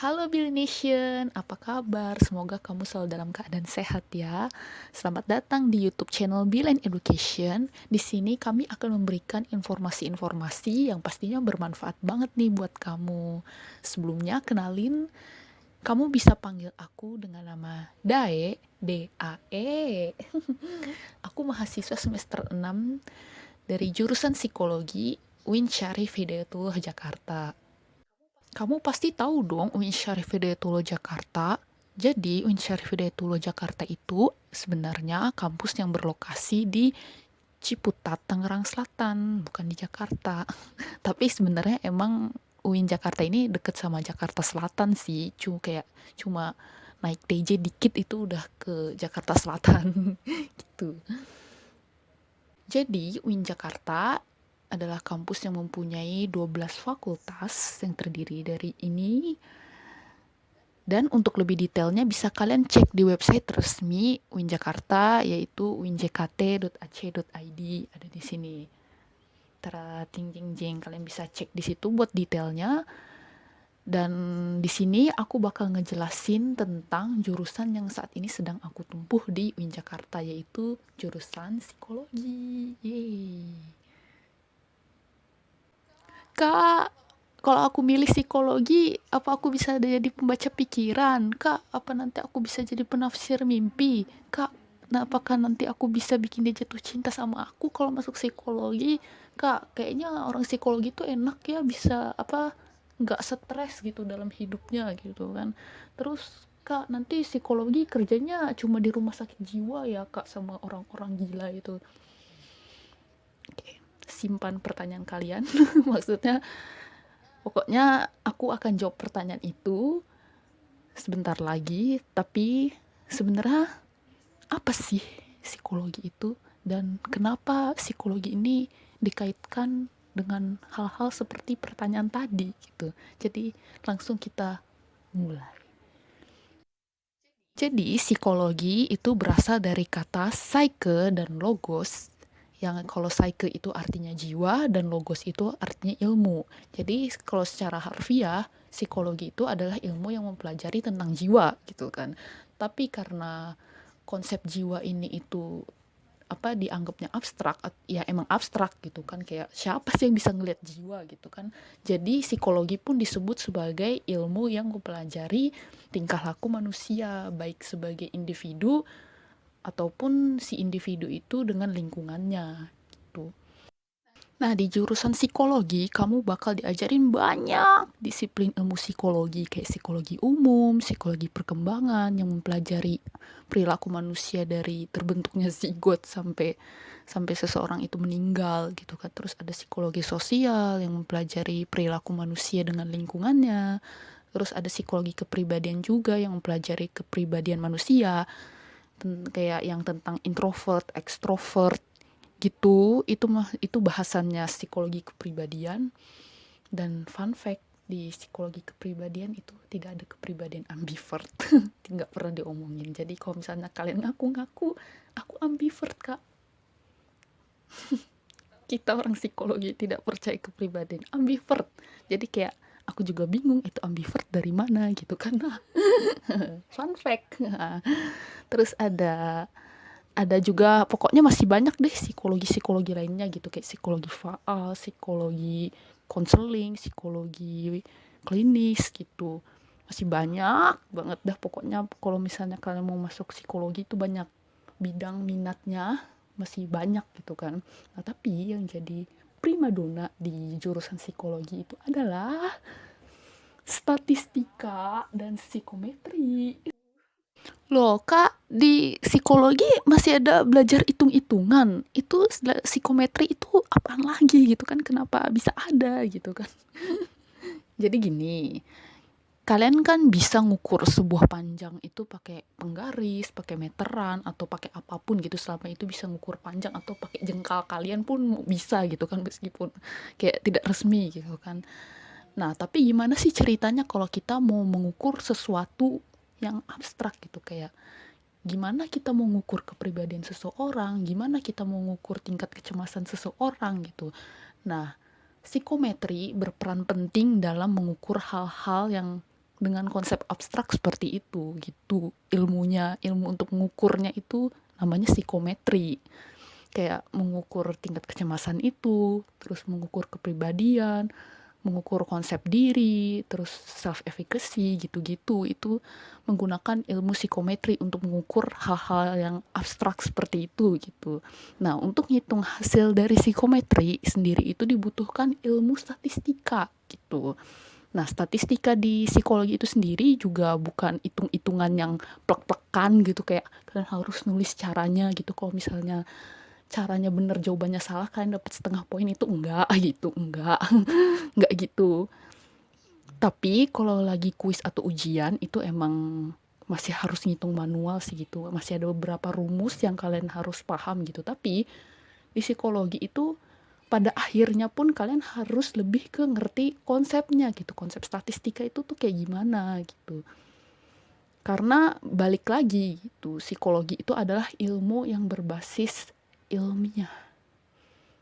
Halo Billy Nation, apa kabar? Semoga kamu selalu dalam keadaan sehat ya. Selamat datang di YouTube channel Bill Education. Di sini kami akan memberikan informasi-informasi yang pastinya bermanfaat banget nih buat kamu. Sebelumnya kenalin, kamu bisa panggil aku dengan nama Dae, D-A-E. Aku mahasiswa semester 6 dari jurusan Psikologi UIN Syarif Hidayatullah Jakarta. Kamu pasti tahu dong UIN Syarif Hidayatullah Jakarta. Jadi UIN Syarif Hidayatullah Jakarta itu sebenarnya kampus yang berlokasi di Ciputat, Tangerang Selatan, bukan di Jakarta. Tapi sebenarnya emang UIN Jakarta ini deket sama Jakarta Selatan sih. Cuma naik TJ dikit itu udah ke Jakarta Selatan gitu. Jadi UIN Jakarta adalah kampus yang mempunyai 12 fakultas yang terdiri dari ini. Dan untuk lebih detailnya bisa kalian cek di website resmi UIN Jakarta, yaitu uinjkt.ac.id, ada di sini. Tara ting jing jing, kalian bisa cek di situ buat detailnya. Dan di sini aku bakal ngejelasin tentang jurusan yang saat ini sedang aku tempuh di UIN Jakarta, yaitu jurusan psikologi. Yeay. Kak, kalau aku milih psikologi, apa aku bisa jadi pembaca pikiran? Kak, apa nanti aku bisa jadi penafsir mimpi? Kak, nah apakah nanti aku bisa bikin dia jatuh cinta sama aku kalau masuk psikologi? Kak, kayaknya orang psikologi tuh enak ya, bisa apa, nggak stres gitu dalam hidupnya gitu kan. Terus Kak, nanti psikologi kerjanya cuma di rumah sakit jiwa ya Kak, sama orang-orang gila itu. Oke, simpan pertanyaan kalian. Maksudnya pokoknya aku akan jawab pertanyaan itu sebentar lagi, tapi sebenarnya apa sih psikologi itu dan kenapa psikologi ini dikaitkan dengan hal-hal seperti pertanyaan tadi gitu. Jadi langsung kita mulai. Jadi psikologi itu berasal dari kata psyche dan logos. Yang kalau psyche itu artinya jiwa dan logos itu artinya ilmu. Jadi kalau secara harfiah, psikologi itu adalah ilmu yang mempelajari tentang jiwa gitu kan. Tapi karena konsep jiwa ini itu apa dianggapnya abstrak, ya emang abstrak gitu kan, kayak siapa sih yang bisa ngelihat jiwa gitu kan. Jadi psikologi pun disebut sebagai ilmu yang mempelajari tingkah laku manusia, baik sebagai individu ataupun si individu itu dengan lingkungannya gitu. Nah, di jurusan psikologi, kamu bakal diajarin banyak disiplin ilmu psikologi, kayak psikologi umum, psikologi perkembangan, yang mempelajari perilaku manusia dari terbentuknya zigot sampai sampai seseorang itu meninggal gitu kan. Terus ada psikologi sosial yang mempelajari perilaku manusia dengan lingkungannya. Terus ada psikologi kepribadian juga yang mempelajari kepribadian manusia, kayak yang tentang introvert, extrovert gitu. Itu bahasannya psikologi kepribadian. Dan fun fact, di psikologi kepribadian itu tidak ada kepribadian ambivert. Tidak pernah diomongin. Jadi kalau misalnya kalian ngaku-ngaku aku ambivert Kak, kita orang psikologi tidak percaya kepribadian ambivert. Jadi kayak aku juga bingung itu ambivert dari mana gitu kan. Fun fact. Terus ada juga, pokoknya masih banyak deh psikologi-psikologi lainnya gitu, kayak psikologi faal, psikologi konseling, psikologi klinis gitu. Masih banyak banget dah pokoknya. Kalau misalnya kalian mau masuk psikologi itu banyak bidang minatnya, masih banyak gitu kan. Nah, tapi yang jadi primadona di jurusan psikologi itu adalah statistika dan psikometri. Loh, Kak, di psikologi masih ada belajar hitung-hitungan. Itu psikometri itu apaan lagi gitu kan? Kenapa bisa ada gitu kan? Jadi gini, kalian kan bisa ngukur sebuah panjang itu pakai penggaris, pakai meteran, atau pakai apapun gitu, selama itu bisa ngukur panjang, atau pakai jengkal kalian pun bisa gitu kan, meskipun kayak tidak resmi gitu kan. Nah, tapi gimana sih ceritanya kalau kita mau mengukur sesuatu yang abstrak gitu, kayak gimana kita mau mengukur kepribadian seseorang, gimana kita mau mengukur tingkat kecemasan seseorang gitu. Nah, psikometri berperan penting dalam mengukur hal-hal yang dengan konsep abstrak seperti itu gitu. Ilmu untuk mengukurnya itu namanya psikometri. Kayak mengukur tingkat kecemasan itu, terus mengukur kepribadian, mengukur konsep diri, terus self efficacy gitu-gitu. Itu menggunakan ilmu psikometri untuk mengukur hal-hal yang abstrak seperti itu gitu. Nah, untuk ngitung hasil dari psikometri sendiri itu dibutuhkan ilmu statistika gitu. Nah, statistika di psikologi itu sendiri juga bukan hitung-hitungan yang plek-plekan gitu, kayak kalian harus nulis caranya gitu. Kalau misalnya caranya bener jawabannya salah kalian dapat setengah poin, itu enggak gitu, enggak. Enggak gitu. Tapi kalau lagi kuis atau ujian itu emang masih harus ngitung manual sih gitu. Masih ada beberapa rumus yang kalian harus paham gitu. Tapi di psikologi itu pada akhirnya pun kalian harus lebih ke ngerti konsepnya gitu. Konsep statistika itu tuh kayak gimana gitu. Karena balik lagi gitu, psikologi itu adalah ilmu yang berbasis ilmiah.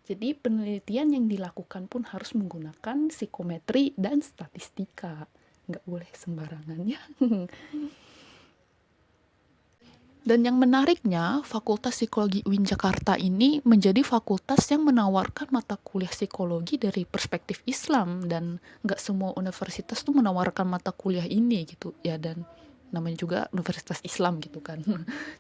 Jadi penelitian yang dilakukan pun harus menggunakan psikometri dan statistika. Nggak boleh sembarangan ya. Dan yang menariknya, Fakultas Psikologi UIN Jakarta ini menjadi fakultas yang menawarkan mata kuliah psikologi dari perspektif Islam. Dan nggak semua universitas tuh menawarkan mata kuliah ini gitu. Ya, dan namanya juga universitas Islam gitu kan.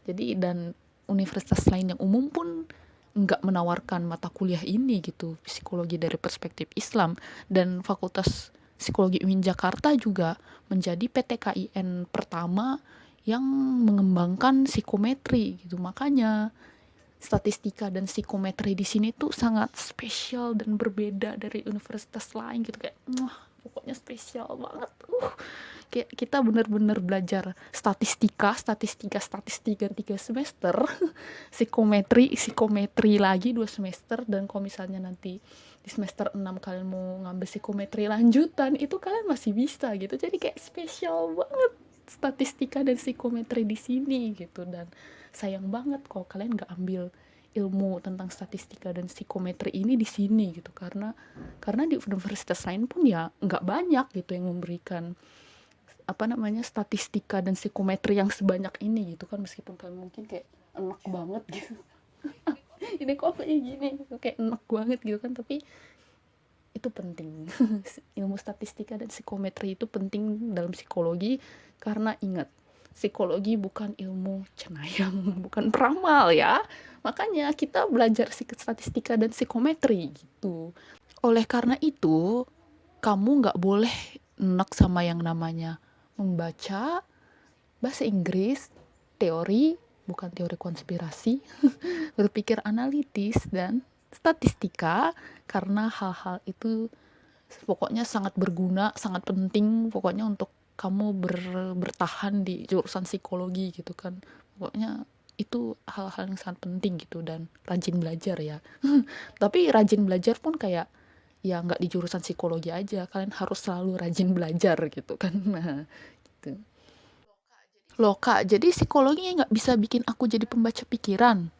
Jadi, dan universitas lain yang umum pun nggak menawarkan mata kuliah ini gitu, psikologi dari perspektif Islam. Dan Fakultas Psikologi UIN Jakarta juga menjadi PTKIN pertama yang mengembangkan psikometri gitu. Makanya statistika dan psikometri di sini tuh sangat spesial dan berbeda dari universitas lain gitu, kayak pokoknya spesial banget. Kayak kita bener-bener belajar statistika 3 semester, psikometri lagi 2 semester, dan kalau misalnya nanti di semester 6 kalian mau ngambil psikometri lanjutan, itu kalian masih bisa gitu. Jadi kayak spesial banget statistika dan psikometri di sini gitu. Dan sayang banget kalau kalian nggak ambil ilmu tentang statistika dan psikometri ini di sini gitu, karena di universitas lain pun ya nggak banyak gitu yang memberikan statistika dan psikometri yang sebanyak ini gitu kan, meskipun kalian mungkin kayak enak banget gitu. Ini kok kayak gini, kayak enak banget gitu kan, tapi itu penting. Ilmu statistika dan psikometri itu penting dalam psikologi, karena ingat, psikologi bukan ilmu cenayang, bukan peramal ya. Makanya kita belajar statistika dan psikometri gitu. Oleh karena itu, kamu nggak boleh enak sama yang namanya membaca bahasa Inggris, teori, bukan teori konspirasi, berpikir analitis, dan statistika, karena hal-hal itu pokoknya sangat berguna, sangat penting pokoknya untuk kamu bertahan di jurusan psikologi gitu kan. Pokoknya itu hal-hal yang sangat penting gitu, dan rajin belajar ya. Tapi rajin belajar pun kayak ya nggak di jurusan psikologi aja, kalian harus selalu rajin belajar gitu kan. Nah, gitu. Loh kak, jadi psikologi nggak bisa bikin aku jadi pembaca pikiran?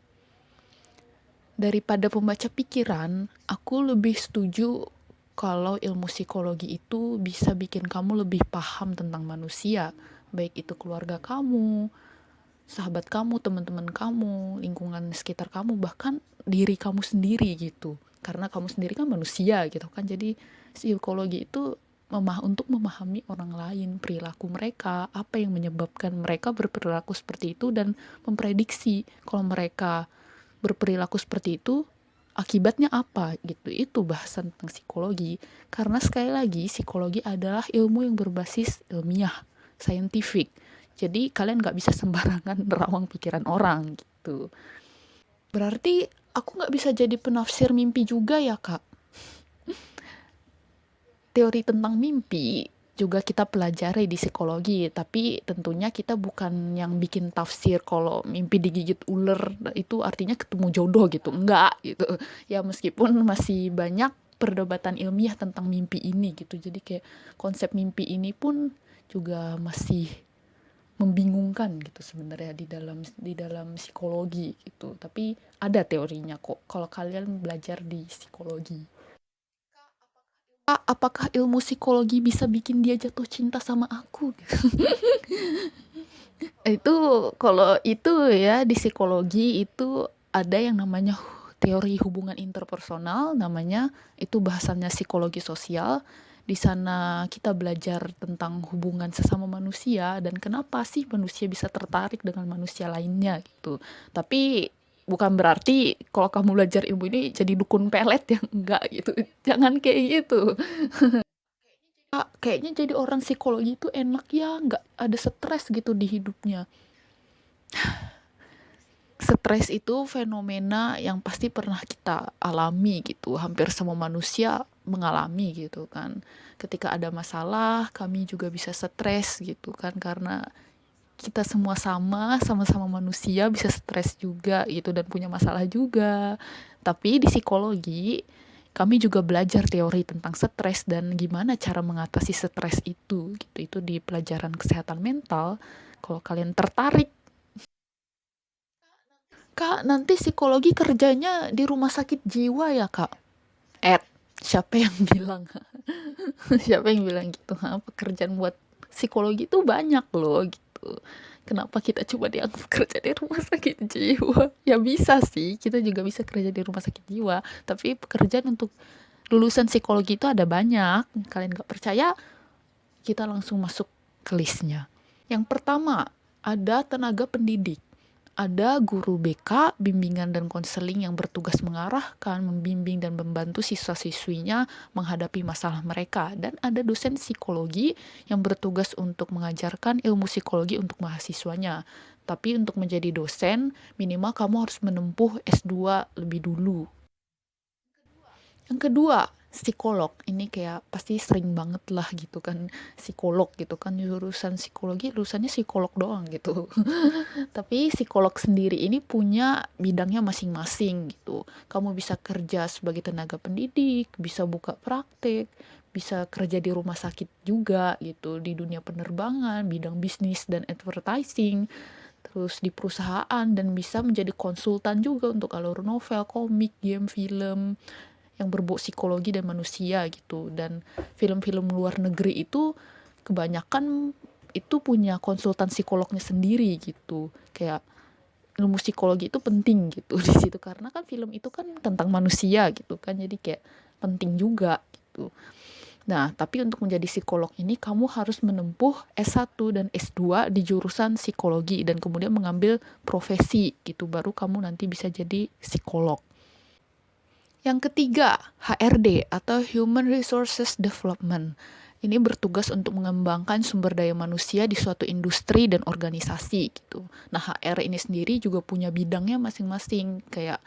Daripada pembaca pikiran, aku lebih setuju kalau ilmu psikologi itu bisa bikin kamu lebih paham tentang manusia, baik itu keluarga kamu, sahabat kamu, teman-teman kamu, lingkungan sekitar kamu, bahkan diri kamu sendiri gitu. Karena kamu sendiri kan manusia gitu kan. Jadi psikologi itu untuk memahami orang lain, perilaku mereka, apa yang menyebabkan mereka berperilaku seperti itu, dan memprediksi kalau mereka berperilaku seperti itu akibatnya apa gitu. Itu bahasan tentang psikologi, karena sekali lagi psikologi adalah ilmu yang berbasis ilmiah, scientific. Jadi kalian nggak bisa sembarangan nerawang pikiran orang gitu. Berarti aku nggak bisa jadi penafsir mimpi juga ya kak? Teori tentang mimpi juga kita pelajari di psikologi, tapi tentunya kita bukan yang bikin tafsir kalau mimpi digigit ular itu artinya ketemu jodoh gitu, enggak gitu ya. Meskipun masih banyak perdebatan ilmiah tentang mimpi ini gitu, jadi kayak konsep mimpi ini pun juga masih membingungkan gitu sebenarnya di dalam psikologi gitu. Tapi ada teorinya kok kalau kalian belajar di psikologi. Kak, apakah ilmu psikologi bisa bikin dia jatuh cinta sama aku? Itu kalau itu ya di psikologi itu ada yang namanya teori hubungan interpersonal namanya, itu bahasannya psikologi sosial. Di sana kita belajar tentang hubungan sesama manusia dan kenapa sih manusia bisa tertarik dengan manusia lainnya gitu. Tapi bukan berarti kalau kamu belajar ilmu ini jadi dukun pelet yang enggak gitu. Jangan kayak gitu. Kak, kayaknya jadi orang psikologi itu enak ya, nggak ada stres gitu di hidupnya. Stres itu fenomena yang pasti pernah kita alami gitu. Hampir semua manusia mengalami gitu kan. Ketika ada masalah, kami juga bisa stres gitu kan karena kita semua sama-sama manusia bisa stres juga gitu dan punya masalah juga. Tapi di psikologi kami juga belajar teori tentang stres dan gimana cara mengatasi stres itu gitu. Itu di pelajaran kesehatan mental. Kalau kalian tertarik, Kak, nanti psikologi kerjanya di rumah sakit jiwa ya, Kak? Ed, siapa yang bilang? Siapa yang bilang gitu? Ha, pekerjaan buat psikologi itu banyak loh gitu. Kenapa kita coba dianggap kerja di rumah sakit jiwa? Ya bisa sih, kita juga bisa kerja di rumah sakit jiwa. Tapi pekerjaan untuk lulusan psikologi itu ada banyak. Kalian gak percaya? Kita langsung masuk ke listnya. Yang pertama, ada tenaga pendidik. Ada guru BK, bimbingan dan konseling yang bertugas mengarahkan, membimbing dan membantu siswa-siswinya menghadapi masalah mereka. Dan ada dosen psikologi yang bertugas untuk mengajarkan ilmu psikologi untuk mahasiswanya. Tapi untuk menjadi dosen, minimal kamu harus menempuh S2 lebih dulu. Yang kedua, psikolog. Ini kayak pasti sering banget lah gitu kan, psikolog gitu kan, jurusan psikologi, lulusannya psikolog doang gitu. Tapi psikolog sendiri ini punya bidangnya masing-masing gitu. Kamu bisa kerja sebagai tenaga pendidik, bisa buka praktek, bisa kerja di rumah sakit juga gitu, di dunia penerbangan, bidang bisnis dan advertising, terus di perusahaan, dan bisa menjadi konsultan juga untuk alur novel, komik, game, film yang berbau psikologi dan manusia gitu. Dan film-film luar negeri itu kebanyakan itu punya konsultan psikolognya sendiri gitu. Kayak ilmu psikologi itu penting gitu di situ karena kan film itu kan tentang manusia gitu kan. Jadi kayak penting juga gitu. Nah, tapi untuk menjadi psikolog ini kamu harus menempuh S1 dan S2 di jurusan psikologi dan kemudian mengambil profesi gitu. Baru kamu nanti bisa jadi psikolog. Yang ketiga, HRD atau Human Resources Development. Ini bertugas untuk mengembangkan sumber daya manusia di suatu industri dan organisasi gitu. Nah, HR ini sendiri juga punya bidangnya masing-masing, kayak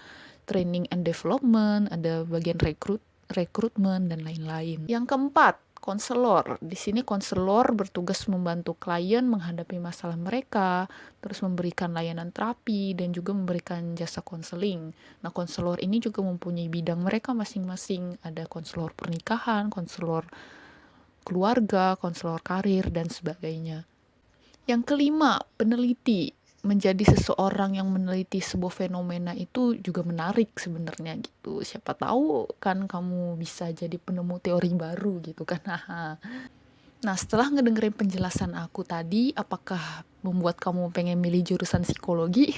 training and development, ada bagian rekrutmen dan lain-lain. Yang keempat, konselor. Di sini konselor bertugas membantu klien menghadapi masalah mereka, terus memberikan layanan terapi dan juga memberikan jasa konseling. Nah, konselor ini juga mempunyai bidang mereka masing-masing. Ada konselor pernikahan, konselor keluarga, konselor karir, dan sebagainya. Yang kelima, peneliti. Menjadi seseorang yang meneliti sebuah fenomena itu juga menarik sebenarnya gitu. Siapa tahu kan kamu bisa jadi penemu teori baru gitu kan. Nah, setelah ngedengerin penjelasan aku tadi, apakah membuat kamu pengen milih jurusan psikologi?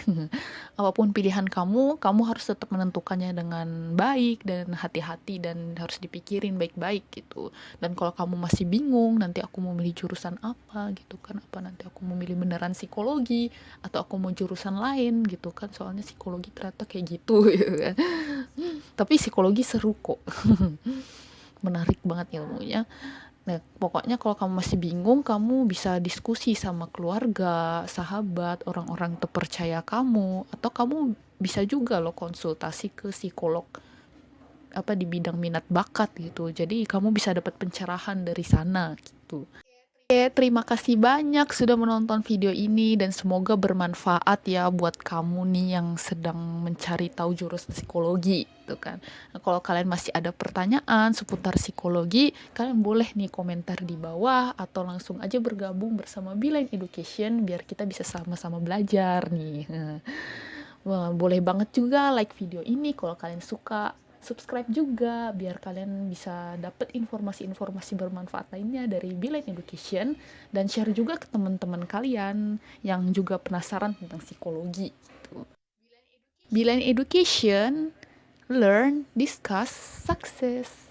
Apapun pilihan kamu, kamu harus tetap menentukannya dengan baik dan hati-hati dan harus dipikirin baik-baik gitu. Dan kalau kamu masih bingung, nanti aku mau milih jurusan apa gitu kan? Apa nanti aku mau milih beneran psikologi atau aku mau jurusan lain gitu kan? Soalnya psikologi ternyata kayak gitu gitu kan. Tapi psikologi seru kok. Menarik banget ilmunya. Nah, pokoknya kalau kamu masih bingung, kamu bisa diskusi sama keluarga, sahabat, orang-orang terpercaya kamu, atau kamu bisa juga loh konsultasi ke psikolog apa di bidang minat bakat gitu. Jadi kamu bisa dapat pencerahan dari sana gitu. Oke, terima kasih banyak sudah menonton video ini dan semoga bermanfaat ya buat kamu nih yang sedang mencari tahu jurusan psikologi gitu kan. Nah, kalau kalian masih ada pertanyaan seputar psikologi, kalian boleh nih komentar di bawah atau langsung aja bergabung bersama Beeline Education biar kita bisa sama-sama belajar nih. Wah, boleh banget juga like video ini kalau kalian suka. subscribe juga biar kalian bisa dapat informasi-informasi bermanfaat lainnya dari Beeline Education, dan share juga ke teman-teman kalian yang juga penasaran tentang psikologi gitu. Beeline Education, learn, discuss, success.